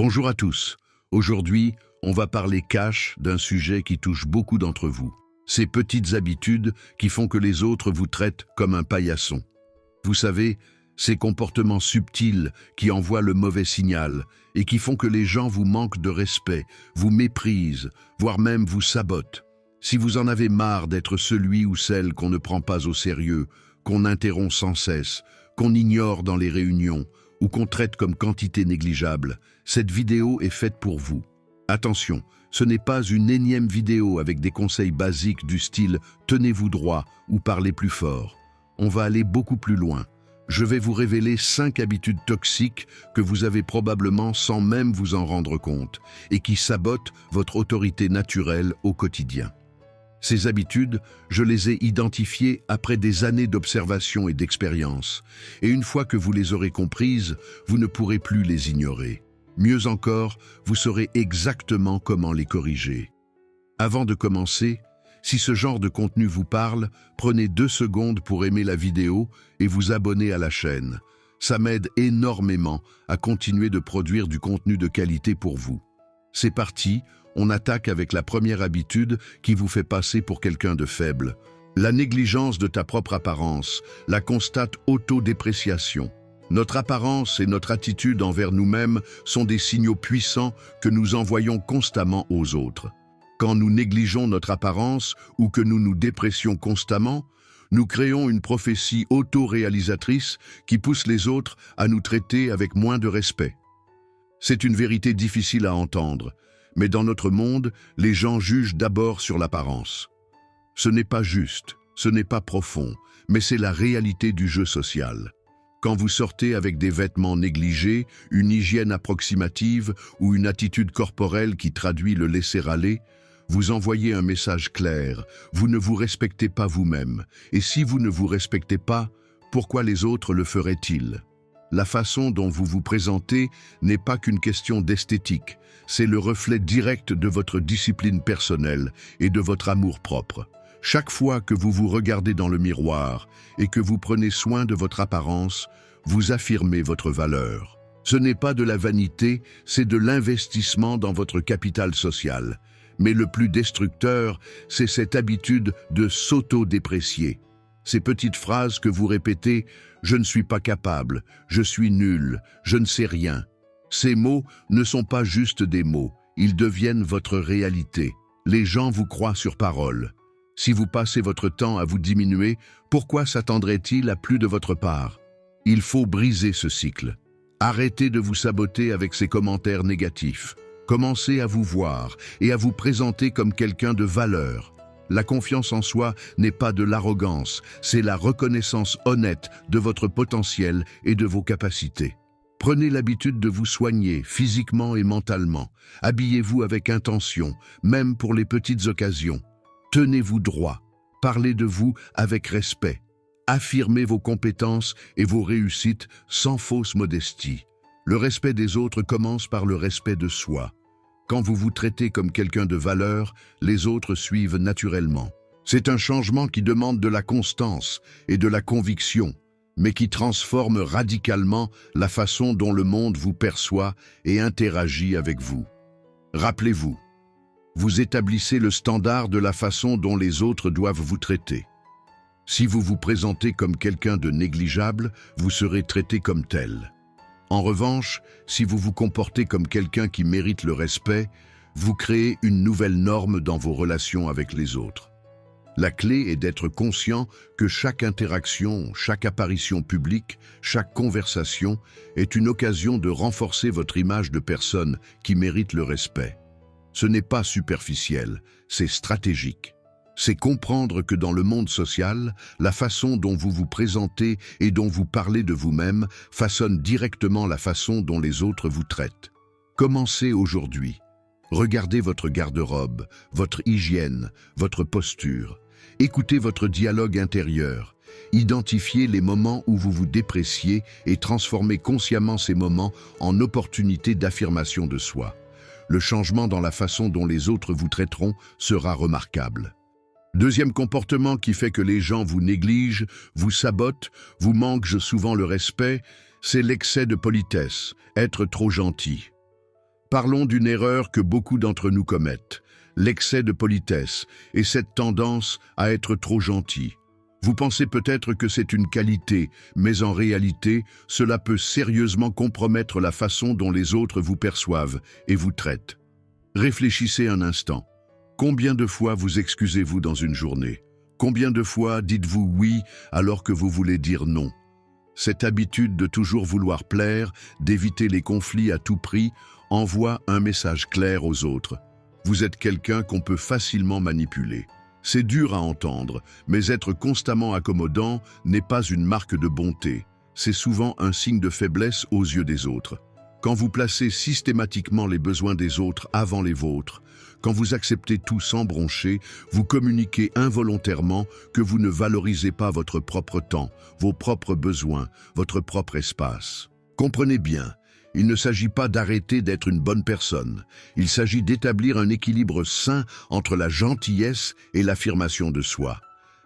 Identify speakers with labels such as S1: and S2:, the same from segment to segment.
S1: Bonjour à tous. Aujourd'hui, on va parler cash d'un sujet qui touche beaucoup d'entre vous. Ces petites habitudes qui font que les autres vous traitent comme un paillasson. Vous savez, ces comportements subtils qui envoient le mauvais signal et qui font que les gens vous manquent de respect, vous méprisent, voire même vous sabotent. Si vous en avez marre d'être celui ou celle qu'on ne prend pas au sérieux, qu'on interrompt sans cesse, qu'on ignore dans les réunions ou qu'on traite comme quantité négligeable, cette vidéo est faite pour vous. Attention, ce n'est pas une énième vidéo avec des conseils basiques du style « tenez-vous droit » ou « parlez plus fort ». On va aller beaucoup plus loin. Je vais vous révéler 5 habitudes toxiques que vous avez probablement sans même vous en rendre compte et qui sabotent votre autorité naturelle au quotidien. Ces habitudes, je les ai identifiées après des années d'observation et d'expérience. Et une fois que vous les aurez comprises, vous ne pourrez plus les ignorer. Mieux encore, vous saurez exactement comment les corriger. Avant de commencer, si ce genre de contenu vous parle, prenez 2 secondes pour aimer la vidéo et vous abonner à la chaîne. Ça m'aide énormément à continuer de produire du contenu de qualité pour vous. C'est parti, on attaque avec la première habitude qui vous fait passer pour quelqu'un de faible. La négligence de ta propre apparence, la constante autodépréciation. Notre apparence et notre attitude envers nous-mêmes sont des signaux puissants que nous envoyons constamment aux autres. Quand nous négligeons notre apparence ou que nous nous déprécions constamment, nous créons une prophétie auto-réalisatrice qui pousse les autres à nous traiter avec moins de respect. C'est une vérité difficile à entendre, mais dans notre monde, les gens jugent d'abord sur l'apparence. Ce n'est pas juste, ce n'est pas profond, mais c'est la réalité du jeu social. Quand vous sortez avec des vêtements négligés, une hygiène approximative ou une attitude corporelle qui traduit le laisser-aller, vous envoyez un message clair, vous ne vous respectez pas vous-même. Et si vous ne vous respectez pas, pourquoi les autres le feraient-ils ? La façon dont vous vous présentez n'est pas qu'une question d'esthétique, c'est le reflet direct de votre discipline personnelle et de votre amour-propre. Chaque fois que vous vous regardez dans le miroir et que vous prenez soin de votre apparence, vous affirmez votre valeur. Ce n'est pas de la vanité, c'est de l'investissement dans votre capital social. Mais le plus destructeur, c'est cette habitude de s'auto-déprécier. Ces petites phrases que vous répétez « je ne suis pas capable »,« je suis nul »,« je ne sais rien ». Ces mots ne sont pas juste des mots, ils deviennent votre réalité. Les gens vous croient sur parole. Si vous passez votre temps à vous diminuer, pourquoi s'attendraient-ils à plus de votre part? Il faut briser ce cycle. Arrêtez de vous saboter avec ces commentaires négatifs. Commencez à vous voir et à vous présenter comme quelqu'un de valeur. La confiance en soi n'est pas de l'arrogance, c'est la reconnaissance honnête de votre potentiel et de vos capacités. Prenez l'habitude de vous soigner physiquement et mentalement. Habillez-vous avec intention, même pour les petites occasions. Tenez-vous droit. Parlez de vous avec respect. Affirmez vos compétences et vos réussites sans fausse modestie. Le respect des autres commence par le respect de soi. Quand vous vous traitez comme quelqu'un de valeur, les autres suivent naturellement. C'est un changement qui demande de la constance et de la conviction, mais qui transforme radicalement la façon dont le monde vous perçoit et interagit avec vous. Rappelez-vous, vous établissez le standard de la façon dont les autres doivent vous traiter. Si vous vous présentez comme quelqu'un de négligeable, vous serez traité comme tel. En revanche, si vous vous comportez comme quelqu'un qui mérite le respect, vous créez une nouvelle norme dans vos relations avec les autres. La clé est d'être conscient que chaque interaction, chaque apparition publique, chaque conversation est une occasion de renforcer votre image de personne qui mérite le respect. Ce n'est pas superficiel, c'est stratégique. C'est comprendre que dans le monde social, la façon dont vous vous présentez et dont vous parlez de vous-même façonne directement la façon dont les autres vous traitent. Commencez aujourd'hui. Regardez votre garde-robe, votre hygiène, votre posture. Écoutez votre dialogue intérieur. Identifiez les moments où vous vous dépréciez et transformez consciemment ces moments en opportunités d'affirmation de soi. Le changement dans la façon dont les autres vous traiteront sera remarquable. Deuxième comportement qui fait que les gens vous négligent, vous sabotent, vous manquent souvent le respect, c'est l'excès de politesse, être trop gentil. Parlons d'une erreur que beaucoup d'entre nous commettent, l'excès de politesse et cette tendance à être trop gentil. Vous pensez peut-être que c'est une qualité, mais en réalité, cela peut sérieusement compromettre la façon dont les autres vous perçoivent et vous traitent. Réfléchissez un instant. Combien de fois vous excusez-vous dans une journée? Combien de fois dites-vous oui alors que vous voulez dire non? Cette habitude de toujours vouloir plaire, d'éviter les conflits à tout prix, envoie un message clair aux autres. Vous êtes quelqu'un qu'on peut facilement manipuler. C'est dur à entendre, mais être constamment accommodant n'est pas une marque de bonté. C'est souvent un signe de faiblesse aux yeux des autres. Quand vous placez systématiquement les besoins des autres avant les vôtres, quand vous acceptez tout sans broncher, vous communiquez involontairement que vous ne valorisez pas votre propre temps, vos propres besoins, votre propre espace. Comprenez bien, il ne s'agit pas d'arrêter d'être une bonne personne. Il s'agit d'établir un équilibre sain entre la gentillesse et l'affirmation de soi.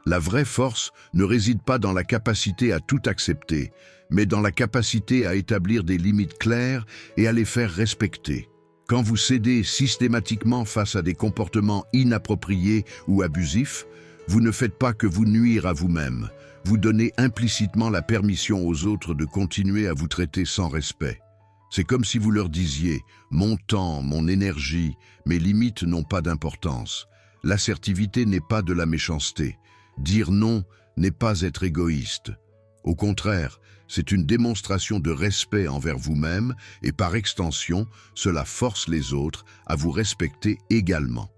S1: La vraie force ne réside pas dans la capacité à tout accepter, mais dans la capacité à établir des limites claires et à les faire respecter. Quand vous cédez systématiquement face à des comportements inappropriés ou abusifs, vous ne faites pas que vous nuire à vous-même. Vous donnez implicitement la permission aux autres de continuer à vous traiter sans respect. C'est comme si vous leur disiez « Mon temps, mon énergie, mes limites n'ont pas d'importance. » L'assertivité n'est pas de la méchanceté. Dire non n'est pas être égoïste. Au contraire, c'est une démonstration de respect envers vous-même et par extension, cela force les autres à vous respecter également.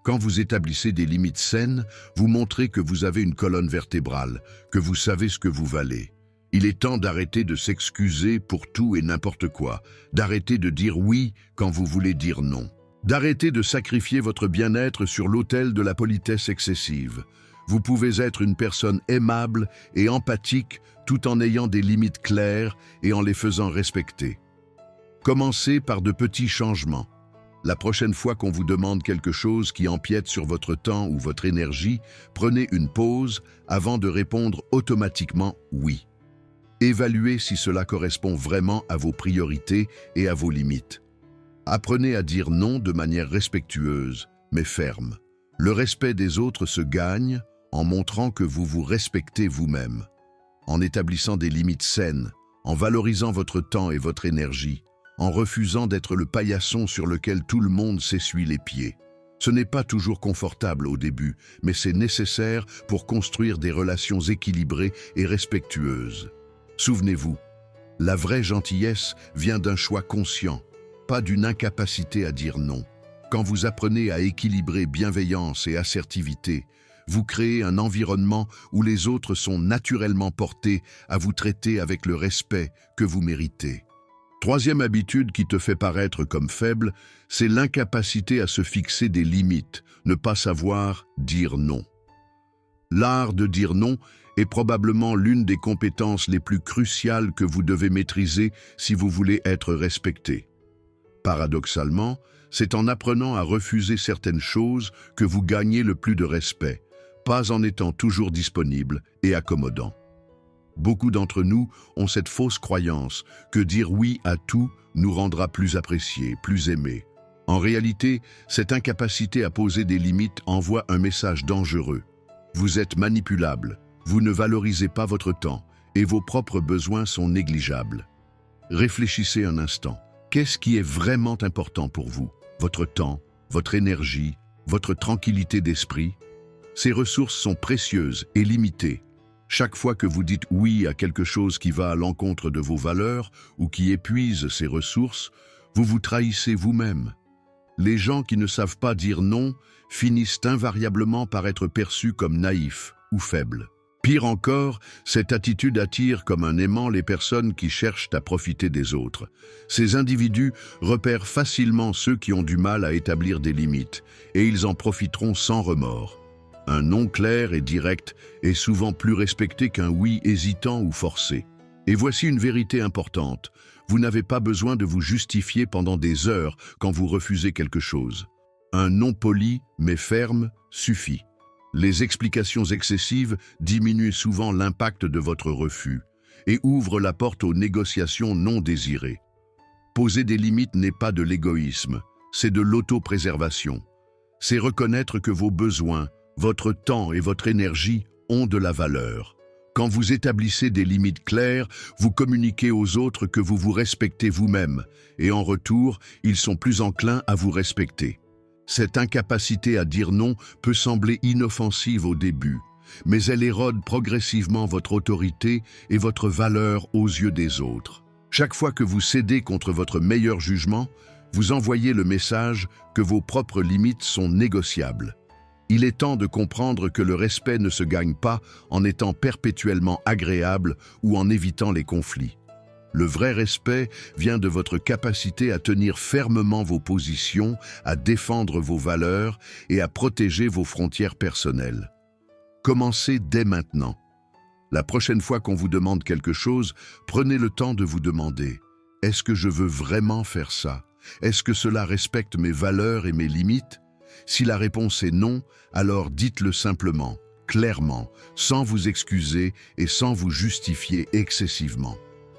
S1: Quand vous établissez des limites saines, vous montrez que vous avez une colonne vertébrale, que vous savez ce que vous valez. Il est temps d'arrêter de s'excuser pour tout et n'importe quoi, d'arrêter de dire oui quand vous voulez dire non, d'arrêter de sacrifier votre bien-être sur l'autel de la politesse excessive. Vous pouvez être une personne aimable et empathique tout en ayant des limites claires et en les faisant respecter. Commencez par de petits changements. La prochaine fois qu'on vous demande quelque chose qui empiète sur votre temps ou votre énergie, prenez une pause avant de répondre automatiquement « oui ». Évaluez si cela correspond vraiment à vos priorités et à vos limites. Apprenez à dire non de manière respectueuse, mais ferme. Le respect des autres se gagne en montrant que vous vous respectez vous-même, en établissant des limites saines, en valorisant votre temps et votre énergie, en refusant d'être le paillasson sur lequel tout le monde s'essuie les pieds. Ce n'est pas toujours confortable au début, mais c'est nécessaire pour construire des relations équilibrées et respectueuses. Souvenez-vous, la vraie gentillesse vient d'un choix conscient, pas d'une incapacité à dire non. Quand vous apprenez à équilibrer bienveillance et assertivité, vous créez un environnement où les autres sont naturellement portés à vous traiter avec le respect que vous méritez. Troisième habitude qui te fait paraître comme faible, c'est l'incapacité à se fixer des limites, ne pas savoir dire non. L'art de dire non est probablement l'une des compétences les plus cruciales que vous devez maîtriser si vous voulez être respecté. Paradoxalement, c'est en apprenant à refuser certaines choses que vous gagnez le plus de respect, pas en étant toujours disponible et accommodant. Beaucoup d'entre nous ont cette fausse croyance que dire oui à tout nous rendra plus appréciés, plus aimés. En réalité, cette incapacité à poser des limites envoie un message dangereux. Vous êtes manipulable, vous ne valorisez pas votre temps et vos propres besoins sont négligeables. Réfléchissez un instant. Qu'est-ce qui est vraiment important pour vous? Votre temps, votre énergie, votre tranquillité d'esprit? Ces ressources sont précieuses et limitées. Chaque fois que vous dites oui à quelque chose qui va à l'encontre de vos valeurs ou qui épuise ces ressources, vous vous trahissez vous-même. Les gens qui ne savent pas dire non finissent invariablement par être perçus comme naïfs ou faibles. Pire encore, cette attitude attire comme un aimant les personnes qui cherchent à profiter des autres. Ces individus repèrent facilement ceux qui ont du mal à établir des limites, et ils en profiteront sans remords. Un non clair et direct est souvent plus respecté qu'un oui hésitant ou forcé. Et voici une vérité importante. Vous n'avez pas besoin de vous justifier pendant des heures quand vous refusez quelque chose. Un non poli, mais ferme, suffit. Les explications excessives diminuent souvent l'impact de votre refus et ouvrent la porte aux négociations non désirées. Poser des limites n'est pas de l'égoïsme, c'est de l'autopréservation. C'est reconnaître que vos besoins, votre temps et votre énergie ont de la valeur. Quand vous établissez des limites claires, vous communiquez aux autres que vous vous respectez vous-même, et en retour, ils sont plus enclins à vous respecter. Cette incapacité à dire non peut sembler inoffensive au début, mais elle érode progressivement votre autorité et votre valeur aux yeux des autres. Chaque fois que vous cédez contre votre meilleur jugement, vous envoyez le message que vos propres limites sont négociables. Il est temps de comprendre que le respect ne se gagne pas en étant perpétuellement agréable ou en évitant les conflits. Le vrai respect vient de votre capacité à tenir fermement vos positions, à défendre vos valeurs et à protéger vos frontières personnelles. Commencez dès maintenant. La prochaine fois qu'on vous demande quelque chose, prenez le temps de vous demander « Est-ce que je veux vraiment faire ça ? Est-ce que cela respecte mes valeurs et mes limites ?» Si la réponse est non, alors dites-le simplement, clairement, sans vous excuser et sans vous justifier excessivement.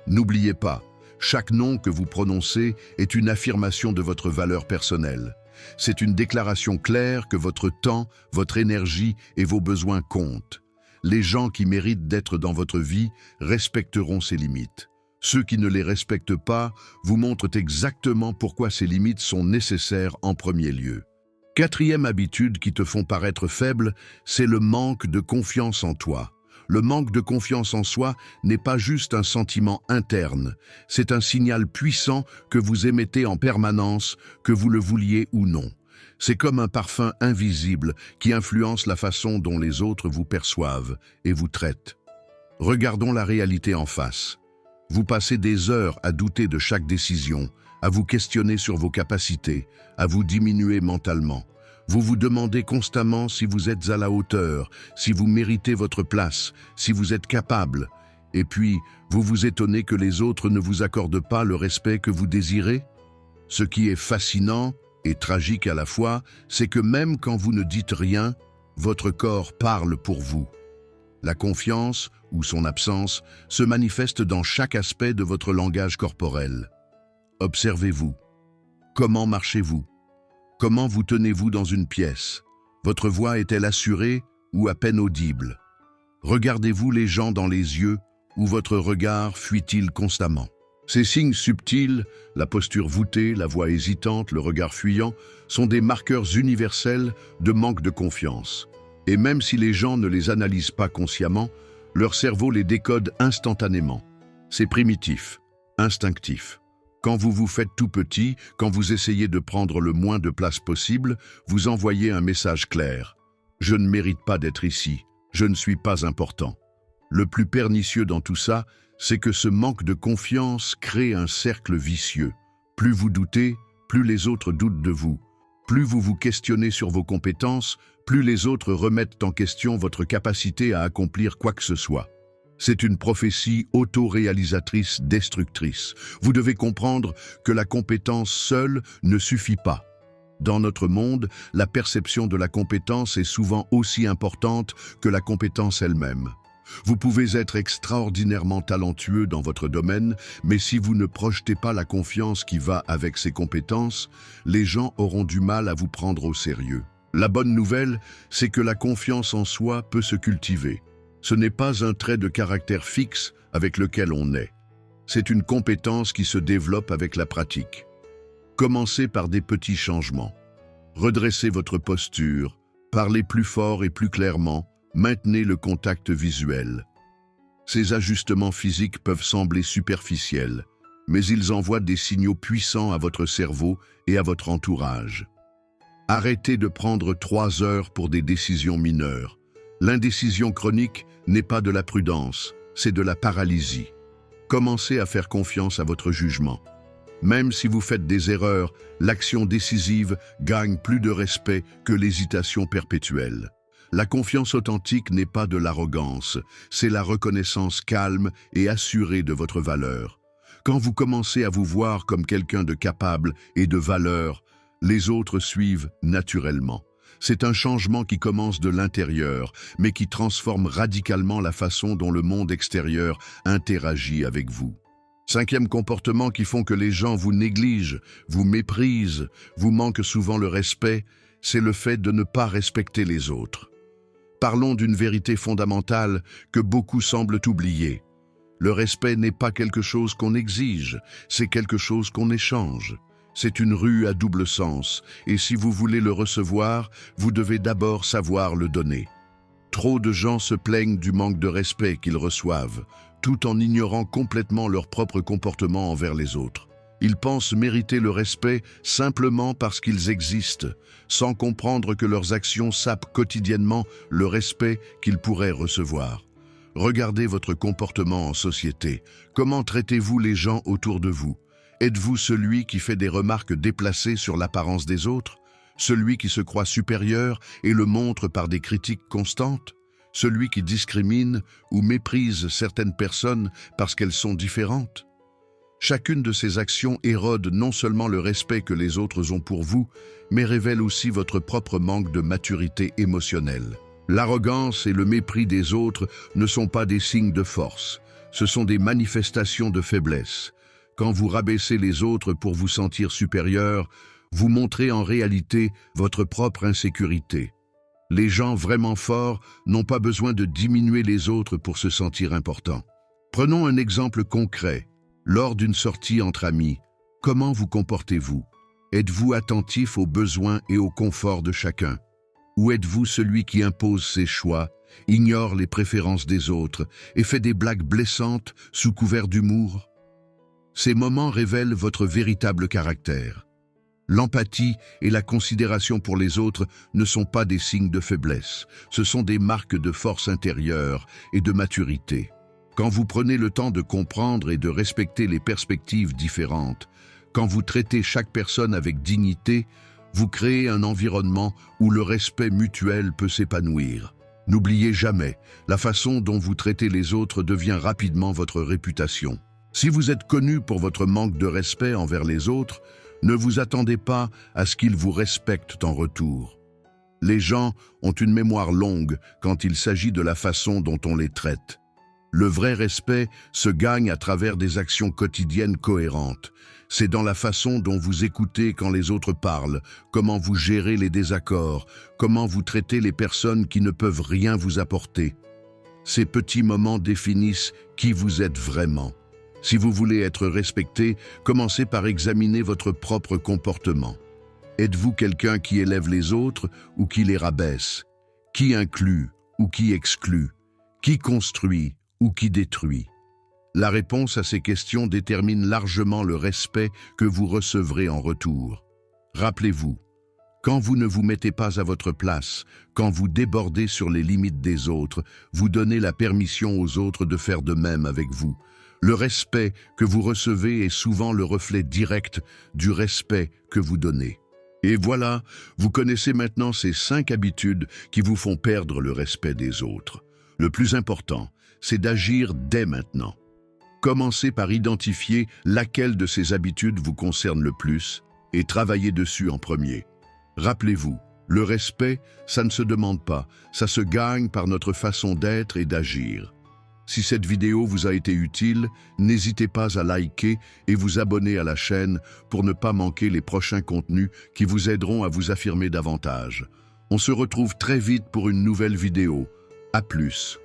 S1: N'oubliez pas, chaque non que vous prononcez est une affirmation de votre valeur personnelle. C'est une déclaration claire que votre temps, votre énergie et vos besoins comptent. Les gens qui méritent d'être dans votre vie respecteront ces limites. Ceux qui ne les respectent pas vous montrent exactement pourquoi ces limites sont nécessaires en premier lieu. Quatrième habitude qui te font paraître faible, c'est le manque de confiance en toi. Le manque de confiance en soi n'est pas juste un sentiment interne, c'est un signal puissant que vous émettez en permanence, que vous le vouliez ou non. C'est comme un parfum invisible qui influence la façon dont les autres vous perçoivent et vous traitent. Regardons la réalité en face. Vous passez des heures à douter de chaque décision, à vous questionner sur vos capacités, à vous diminuer mentalement. Vous vous demandez constamment si vous êtes à la hauteur, si vous méritez votre place, si vous êtes capable. Et puis, vous vous étonnez que les autres ne vous accordent pas le respect que vous désirez. Ce qui est fascinant et tragique à la fois, c'est que même quand vous ne dites rien, votre corps parle pour vous. La confiance, ou son absence, se manifeste dans chaque aspect de votre langage corporel. Observez-vous. Comment marchez-vous? Comment vous tenez-vous dans une pièce? Votre voix est-elle assurée ou à peine audible? Regardez-vous les gens dans les yeux ou votre regard fuit-il constamment? Ces signes subtils, la posture voûtée, la voix hésitante, le regard fuyant, sont des marqueurs universels de manque de confiance. Et même si les gens ne les analysent pas consciemment, leur cerveau les décode instantanément. C'est primitif, instinctif. Quand vous vous faites tout petit, quand vous essayez de prendre le moins de place possible, vous envoyez un message clair. Je ne mérite pas d'être ici, je ne suis pas important. Le plus pernicieux dans tout ça, c'est que ce manque de confiance crée un cercle vicieux. Plus vous doutez, plus les autres doutent de vous. Plus vous vous questionnez sur vos compétences, plus les autres remettent en question votre capacité à accomplir quoi que ce soit. C'est une prophétie auto-réalisatrice destructrice. Vous devez comprendre que la compétence seule ne suffit pas. Dans notre monde, la perception de la compétence est souvent aussi importante que la compétence elle-même. Vous pouvez être extraordinairement talentueux dans votre domaine, mais si vous ne projetez pas la confiance qui va avec ces compétences, les gens auront du mal à vous prendre au sérieux. La bonne nouvelle, c'est que la confiance en soi peut se cultiver. Ce n'est pas un trait de caractère fixe avec lequel on naît. C'est une compétence qui se développe avec la pratique. Commencez par des petits changements. Redressez votre posture, parlez plus fort et plus clairement, maintenez le contact visuel. Ces ajustements physiques peuvent sembler superficiels, mais ils envoient des signaux puissants à votre cerveau et à votre entourage. Arrêtez de prendre 3 heures pour des décisions mineures. L'indécision chronique n'est pas de la prudence, c'est de la paralysie. Commencez à faire confiance à votre jugement. Même si vous faites des erreurs, l'action décisive gagne plus de respect que l'hésitation perpétuelle. La confiance authentique n'est pas de l'arrogance, c'est la reconnaissance calme et assurée de votre valeur. Quand vous commencez à vous voir comme quelqu'un de capable et de valeur, les autres suivent naturellement. C'est un changement qui commence de l'intérieur, mais qui transforme radicalement la façon dont le monde extérieur interagit avec vous. Cinquième comportement qui font que les gens vous négligent, vous méprisent, vous manquent souvent le respect, c'est le fait de ne pas respecter les autres. Parlons d'une vérité fondamentale que beaucoup semblent oublier. Le respect n'est pas quelque chose qu'on exige, c'est quelque chose qu'on échange. C'est une rue à double sens, et si vous voulez le recevoir, vous devez d'abord savoir le donner. Trop de gens se plaignent du manque de respect qu'ils reçoivent, tout en ignorant complètement leur propre comportement envers les autres. Ils pensent mériter le respect simplement parce qu'ils existent, sans comprendre que leurs actions sapent quotidiennement le respect qu'ils pourraient recevoir. Regardez votre comportement en société. Comment traitez-vous les gens autour de vous? Êtes-vous celui qui fait des remarques déplacées sur l'apparence des autres? Celui qui se croit supérieur et le montre par des critiques constantes? Celui qui discrimine ou méprise certaines personnes parce qu'elles sont différentes? Chacune de ces actions érode non seulement le respect que les autres ont pour vous, mais révèle aussi votre propre manque de maturité émotionnelle. L'arrogance et le mépris des autres ne sont pas des signes de force, ce sont des manifestations de faiblesse. Quand vous rabaissez les autres pour vous sentir supérieur, vous montrez en réalité votre propre insécurité. Les gens vraiment forts n'ont pas besoin de diminuer les autres pour se sentir importants. Prenons un exemple concret. Lors d'une sortie entre amis, comment vous comportez-vous? Êtes-vous attentif aux besoins et au confort de chacun? Ou êtes-vous celui qui impose ses choix, ignore les préférences des autres et fait des blagues blessantes sous couvert d'humour? Ces moments révèlent votre véritable caractère. L'empathie et la considération pour les autres ne sont pas des signes de faiblesse, ce sont des marques de force intérieure et de maturité. Quand vous prenez le temps de comprendre et de respecter les perspectives différentes, quand vous traitez chaque personne avec dignité, vous créez un environnement où le respect mutuel peut s'épanouir. N'oubliez jamais, la façon dont vous traitez les autres devient rapidement votre réputation. Si vous êtes connu pour votre manque de respect envers les autres, ne vous attendez pas à ce qu'ils vous respectent en retour. Les gens ont une mémoire longue quand il s'agit de la façon dont on les traite. Le vrai respect se gagne à travers des actions quotidiennes cohérentes. C'est dans la façon dont vous écoutez quand les autres parlent, comment vous gérez les désaccords, comment vous traitez les personnes qui ne peuvent rien vous apporter. Ces petits moments définissent qui vous êtes vraiment. Si vous voulez être respecté, commencez par examiner votre propre comportement. Êtes-vous quelqu'un qui élève les autres ou qui les rabaisse? Qui inclut ou qui exclut? Qui construit ou qui détruit? La réponse à ces questions détermine largement le respect que vous recevrez en retour. Rappelez-vous, quand vous ne vous mettez pas à votre place, quand vous débordez sur les limites des autres, vous donnez la permission aux autres de faire de même avec vous. Le respect que vous recevez est souvent le reflet direct du respect que vous donnez. Et voilà, vous connaissez maintenant ces 5 habitudes qui vous font perdre le respect des autres. Le plus important, c'est d'agir dès maintenant. Commencez par identifier laquelle de ces habitudes vous concerne le plus et travaillez dessus en premier. Rappelez-vous, le respect, ça ne se demande pas, ça se gagne par notre façon d'être et d'agir. Si cette vidéo vous a été utile, n'hésitez pas à liker et vous abonner à la chaîne pour ne pas manquer les prochains contenus qui vous aideront à vous affirmer davantage. On se retrouve très vite pour une nouvelle vidéo. À plus.